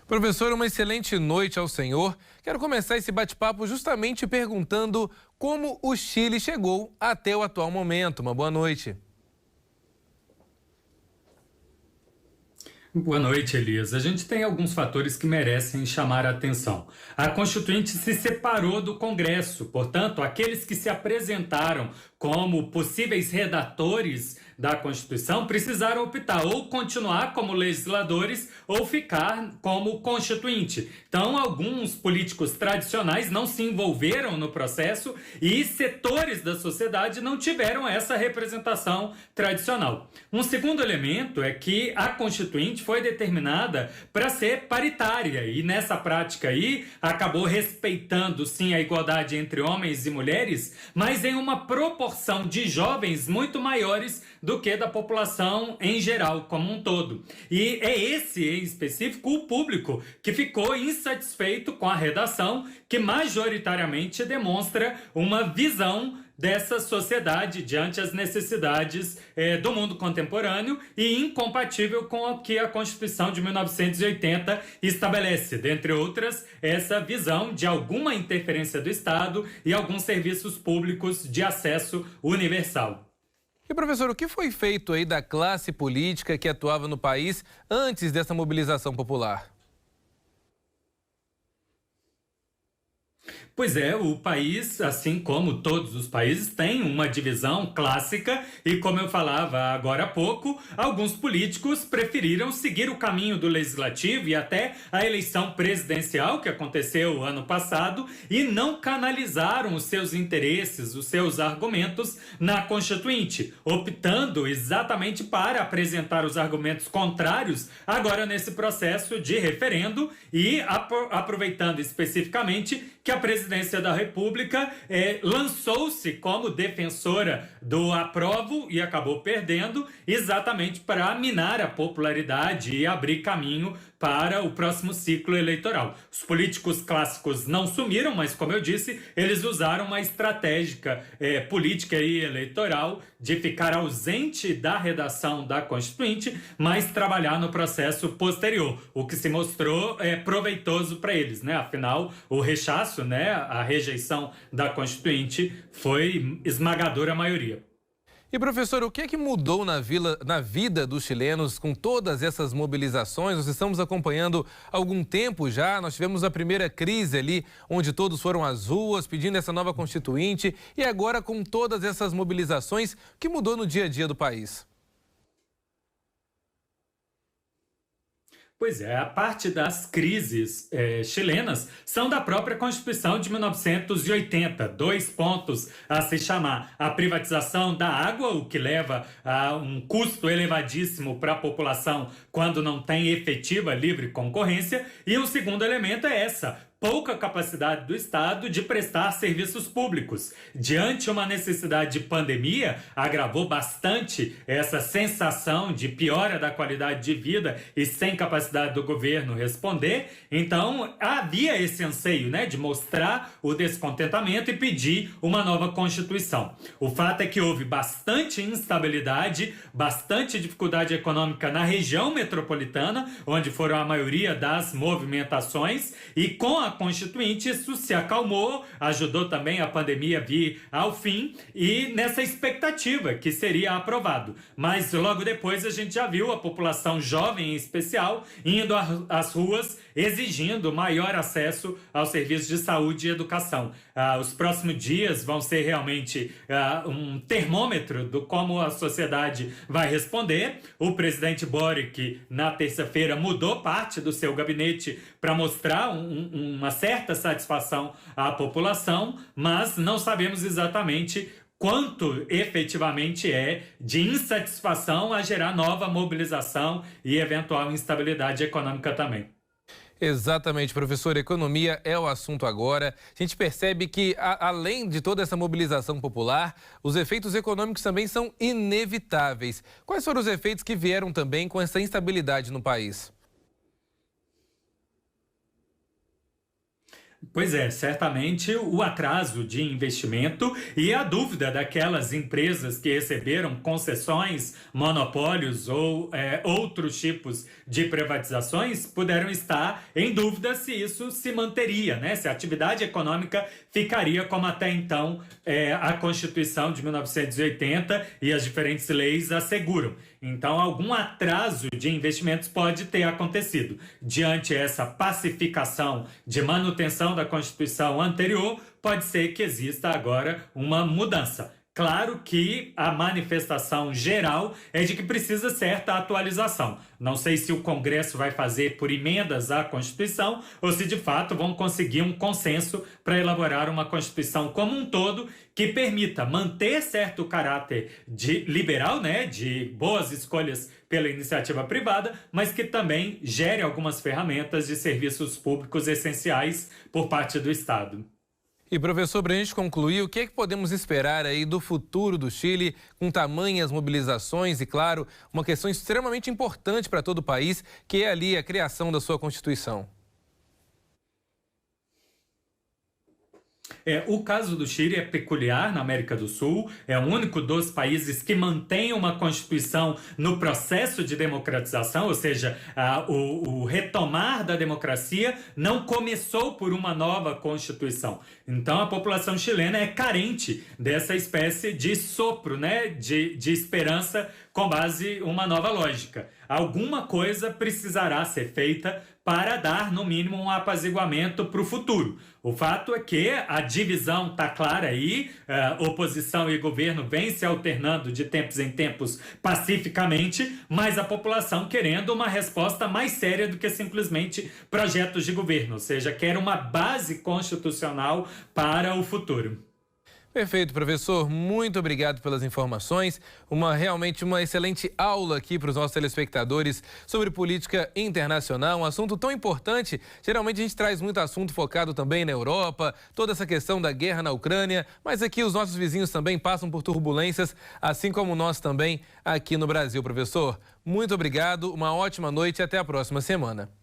Professor, uma excelente noite ao senhor. Quero começar esse bate-papo justamente perguntando como o Chile chegou até o atual momento. Uma boa noite. Boa noite, Elias. A gente tem alguns fatores que merecem chamar a atenção. A Constituinte se separou do Congresso, portanto, aqueles que se apresentaram como possíveis redatores da Constituição precisaram optar ou continuar como legisladores ou ficar como constituinte. Então, alguns políticos tradicionais não se envolveram no processo e setores da sociedade não tiveram essa representação tradicional. Um segundo elemento é que a Constituinte foi determinada para ser paritária e nessa prática aí acabou respeitando sim a igualdade entre homens e mulheres, mas em uma proporção de jovens muito maiores do que da população em geral, como um todo. E é esse, em específico, o público que ficou insatisfeito com a redação, que majoritariamente demonstra uma visão dessa sociedade diante as necessidades do mundo contemporâneo e incompatível com o que a Constituição de 1980 estabelece, dentre outras, essa visão de alguma interferência do Estado e alguns serviços públicos de acesso universal. E, professor, o que foi feito aí da classe política que atuava no país antes dessa mobilização popular? Pois é, o país, assim como todos os países, tem uma divisão clássica e, como eu falava agora há pouco, alguns políticos preferiram seguir o caminho do legislativo e até a eleição presidencial que aconteceu ano passado e não canalizaram os seus interesses, os seus argumentos na Constituinte, optando exatamente para apresentar os argumentos contrários agora nesse processo de referendo e aproveitando especificamente que a presidência da República lançou-se como defensora do aprovo e acabou perdendo exatamente para minar a popularidade e abrir caminho para o próximo ciclo eleitoral. Os políticos clássicos não sumiram, mas, como eu disse, eles usaram uma estratégia política e eleitoral de ficar ausente da redação da Constituinte, mas trabalhar no processo posterior, o que se mostrou proveitoso para eles, né? Afinal, o rechaço, né, a rejeição da Constituinte foi esmagadora a maioria. E, professor, o que é que mudou na vida dos chilenos com todas essas mobilizações? Nós estamos acompanhando há algum tempo já, nós tivemos a primeira crise ali, onde todos foram às ruas pedindo essa nova Constituinte, e agora com todas essas mobilizações, o que mudou no dia a dia do país? Pois é, a parte das crises chilenas são da própria Constituição de 1980. 2 pontos a se chamar: a privatização da água, o que leva a um custo elevadíssimo para a população quando não tem efetiva livre concorrência, e o segundo elemento é essa pouca capacidade do Estado de prestar serviços públicos. Diante uma necessidade de pandemia, agravou bastante essa sensação de piora da qualidade de vida e sem capacidade do governo responder. Então, havia esse anseio, né, de mostrar o descontentamento e pedir uma nova Constituição. O fato é que houve bastante instabilidade, bastante dificuldade econômica na região metropolitana, onde foram a maioria das movimentações, e com a Constituinte isso se acalmou, ajudou também a pandemia vir ao fim e nessa expectativa que seria aprovado. Mas logo depois a gente já viu a população jovem em especial indo às ruas exigindo maior acesso aos serviços de saúde e educação. Os próximos dias vão ser realmente um termômetro do como a sociedade vai responder. O presidente Boric, na terça-feira, mudou parte do seu gabinete para mostrar uma certa satisfação à população, mas não sabemos exatamente quanto efetivamente é de insatisfação a gerar nova mobilização e eventual instabilidade econômica também. Exatamente, professor. Economia é o assunto agora. A gente percebe que, além de toda essa mobilização popular, os efeitos econômicos também são inevitáveis. Quais foram os efeitos que vieram também com essa instabilidade no país? Pois é, certamente o atraso de investimento e a dúvida daquelas empresas que receberam concessões, monopólios ou outros tipos de privatizações puderam estar em dúvida se isso se manteria, né? Se a atividade econômica ficaria como até então a Constituição de 1980 e as diferentes leis asseguram. Então, algum atraso de investimentos pode ter acontecido. Diante essa pacificação de manutenção da Constituição anterior, pode ser que exista agora uma mudança. Claro que a manifestação geral é de que precisa certa atualização. Não sei se o Congresso vai fazer por emendas à Constituição ou se de fato vão conseguir um consenso para elaborar uma Constituição como um todo que permita manter certo caráter de liberal, né, de boas escolhas pela iniciativa privada, mas que também gere algumas ferramentas de serviços públicos essenciais por parte do Estado. E, professor, para a gente concluir, o que é que podemos esperar aí do futuro do Chile com tamanhas mobilizações e, claro, uma questão extremamente importante para todo o país, que é ali a criação da sua Constituição? O caso do Chile é peculiar na América do Sul, é o único dos países que mantém uma Constituição no processo de democratização, ou seja, o retomar da democracia não começou por uma nova Constituição. Então a população chilena é carente dessa espécie de sopro, né, de esperança com base em uma nova lógica. Alguma coisa precisará ser feita para dar, no mínimo, um apaziguamento para o futuro. O fato é que a divisão está clara aí, oposição e governo vêm se alternando de tempos em tempos pacificamente, mas a população querendo uma resposta mais séria do que simplesmente projetos de governo, ou seja, quer uma base constitucional para o futuro. Perfeito, professor. Muito obrigado pelas informações. Realmente uma excelente aula aqui para os nossos telespectadores sobre política internacional, um assunto tão importante. Geralmente a gente traz muito assunto focado também na Europa, toda essa questão da guerra na Ucrânia, mas aqui os nossos vizinhos também passam por turbulências, assim como nós também aqui no Brasil, professor. Muito obrigado, uma ótima noite e até a próxima semana.